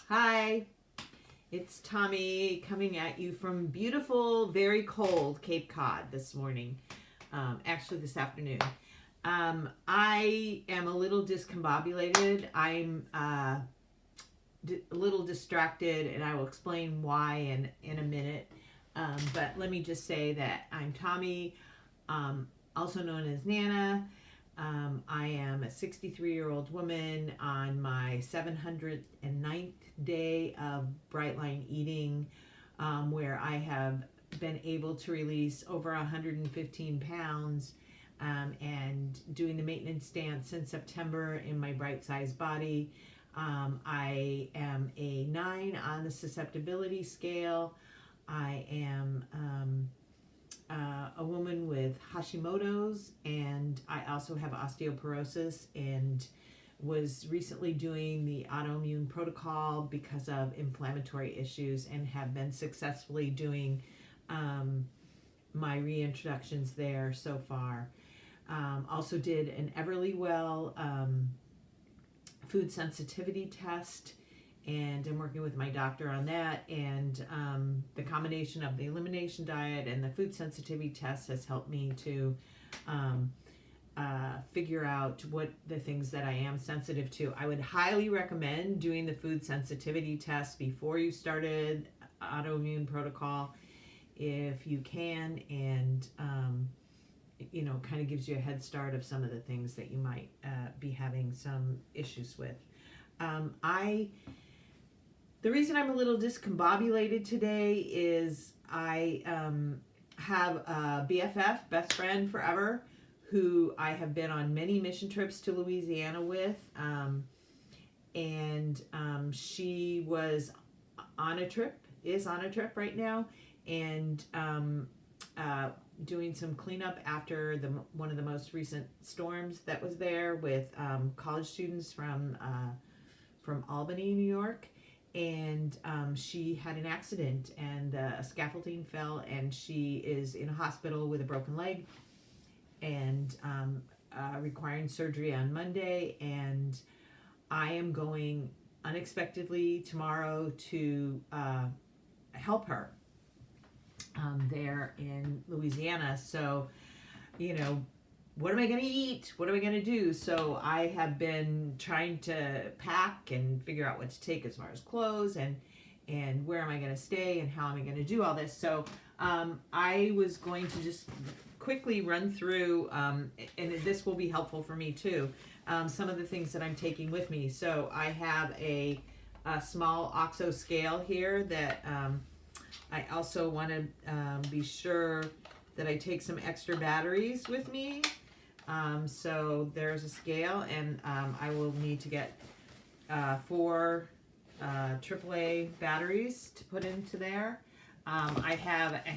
Hi, it's Tommy coming at you from beautiful, very cold Cape Cod this morning. Actually, this afternoon. I am a little discombobulated. I'm a little distracted, and I will explain why in a minute. But let me just say that I'm Tommy, also known as Nana. I am a 63-year-old woman on my 709th day of bright line eating, where I have been able to release over 115 pounds and doing the maintenance dance in September in my bright size body. I am a 9 on the susceptibility scale. I am a woman with Hashimoto's, and I also have osteoporosis and was recently doing the Autoimmune Protocol because of inflammatory issues and have been successfully doing my reintroductions there so far. Also did an Everlywell food sensitivity test, and I'm working with my doctor on that, and the combination of the elimination diet and the food sensitivity test has helped me to figure out what the things that I am sensitive to. I would highly recommend doing the food sensitivity test before you started Autoimmune Protocol if you can, and kind of gives you a head start of some of the things that you might be having some issues with. The reason I'm a little discombobulated today is I have a BFF, best friend forever, who I have been on many mission trips to Louisiana with. She was on a trip, is on a trip right now, and doing some cleanup after one of the most recent storms that was there with college students from Albany, New York. And she had an accident, and scaffolding fell, and she is in a hospital with a broken leg and requiring surgery on Monday. And I am going unexpectedly tomorrow to help her there in Louisiana. So, what am I going to eat? What am I going to do? So I have been trying to pack and figure out what to take as far as clothes and where am I going to stay and how am I going to do all this. So I was going to just quickly run through, and this will be helpful for me too, some of the things that I'm taking with me. So I have a small OXO scale here that I also want to be sure that I take some extra batteries with me. So there's a scale, and I will need to get 4 AAA batteries to put into there. I have a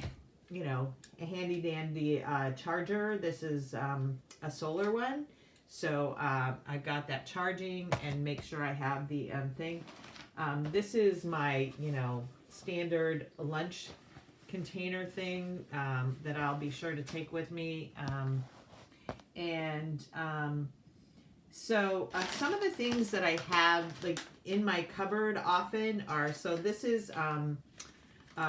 handy dandy charger. This is a solar one, so I got that charging and make sure I have the thing. This is my standard lunch container thing that I'll be sure to take with me. So some of the things that I have like in my cupboard often are, so this is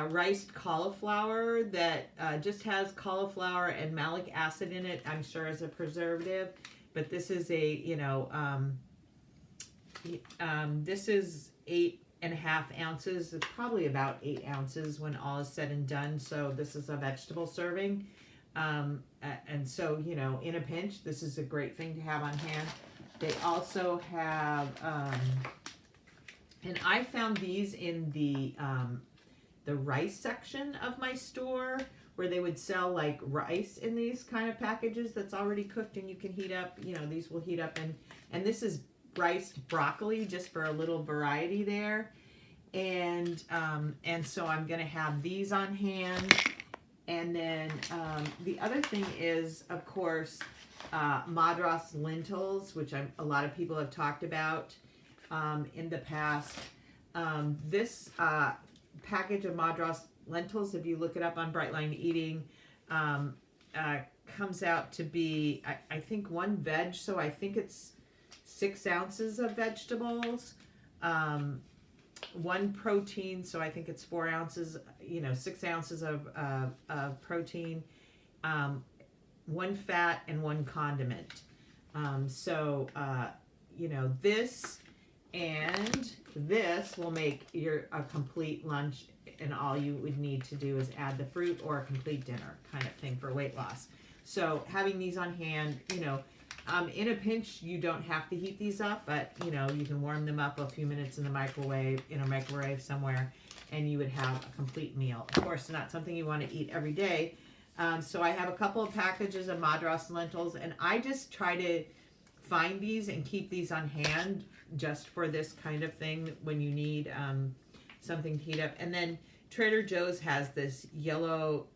riced cauliflower that just has cauliflower and malic acid in it, I'm sure as a preservative, but this is this is 8.5 ounces. It's probably about 8 ounces when all is said and done. So this is a vegetable serving. And so, in a pinch, this is a great thing to have on hand. They also have, and I found these in the rice section of my store, where they would sell like rice in these kind of packages that's already cooked and you can heat up. These will heat up, and this is riced broccoli, just for a little variety there. And so I'm going to have these on hand. And then the other thing is, of course, Madras lentils, which a lot of people have talked about in the past. This package of Madras lentils, if you look it up on Brightline Eating, comes out to be, I think, 1 veg, so I think it's 6 ounces of vegetables. one protein, so I think it's 4 ounces, 6 ounces of protein, 1 fat, and 1 condiment. This and this will make a complete lunch, and all you would need to do is add the fruit or a complete dinner kind of thing for weight loss. So having these on hand, in a pinch, you don't have to heat these up, but you can warm them up a few minutes in a microwave somewhere, and you would have a complete meal. Of course, not something you want to eat every day. So I have a couple of packages of Madras lentils, and I just try to find these and keep these on hand just for this kind of thing when you need something to heat up. And then Trader Joe's has this yellow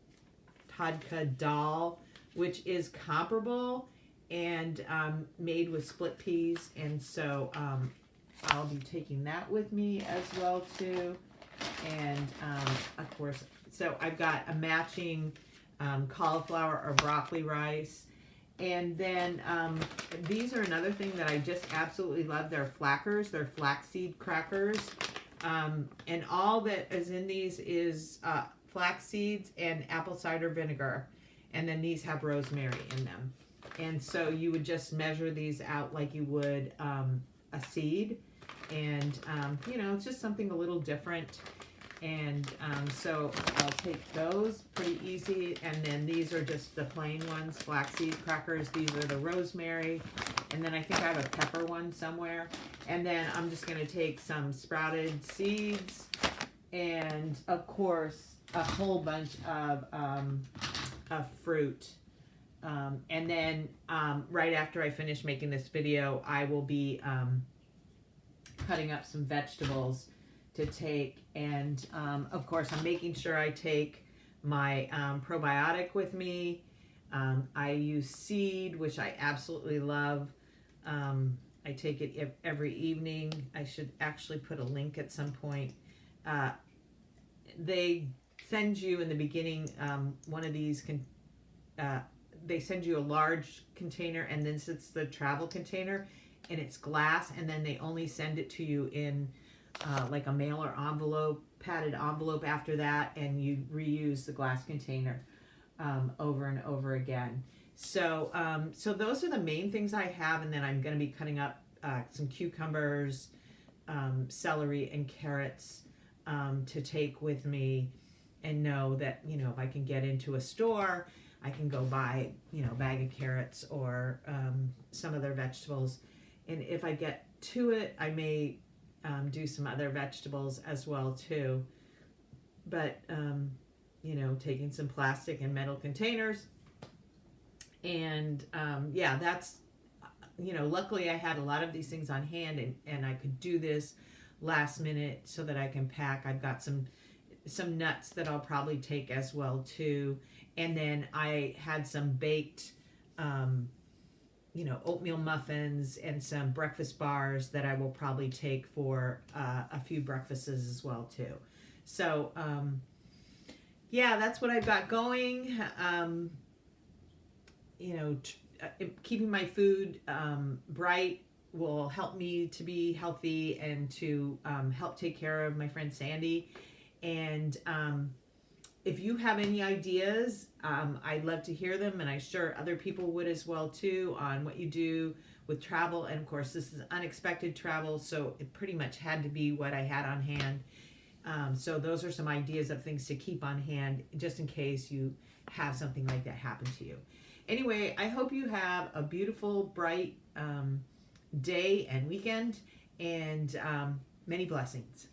tadka dal, which is comparable and made with split peas, and so I'll be taking that with me as well too. And of course, so I've got a matching cauliflower or broccoli rice. And then these are another thing that I just absolutely love. They're flackers. They're flaxseed crackers. And all that is in these is flax seeds and apple cider vinegar. And then these have rosemary in them. And so you would just measure these out like you would a seed. And, it's just something a little different. And so I'll take those pretty easy. And then these are just the plain ones, flaxseed crackers. These are the rosemary. And then I think I have a pepper one somewhere. And then I'm just going to take some sprouted seeds and, of course, a whole bunch of fruit. And then right after I finish making this video, I will be cutting up some vegetables to take. And of course, I'm making sure I take my probiotic with me. I use seed, which I absolutely love. I take it every evening. I should actually put a link at some point. They send you in the beginning one of these they send you a large container, and then it's the travel container, and it's glass, and then they only send it to you in like a mailer envelope, padded envelope after that, and you reuse the glass container over and over again. So so those are the main things I have, and then I'm going to be cutting up some cucumbers, celery, and carrots to take with me, and know that, if I can get into a store, I can go buy, a bag of carrots or some other vegetables. And if I get to it, I may do some other vegetables as well too. But, taking some plastic and metal containers. And yeah, that's, luckily I had a lot of these things on hand, and I could do this last minute so that I can pack. I've got some nuts that I'll probably take as well too. And then I had some baked, oatmeal muffins and some breakfast bars that I will probably take for a few breakfasts as well too. So, yeah, that's what I've got going. Keeping my food bright will help me to be healthy and to help take care of my friend Sandy. And if you have any ideas, I'd love to hear them, and I'm sure other people would as well too, on what you do with travel. And of course, this is unexpected travel, so it pretty much had to be what I had on hand. So those are some ideas of things to keep on hand just in case you have something like that happen to you. Anyway, I hope you have a beautiful, bright day and weekend, and many blessings.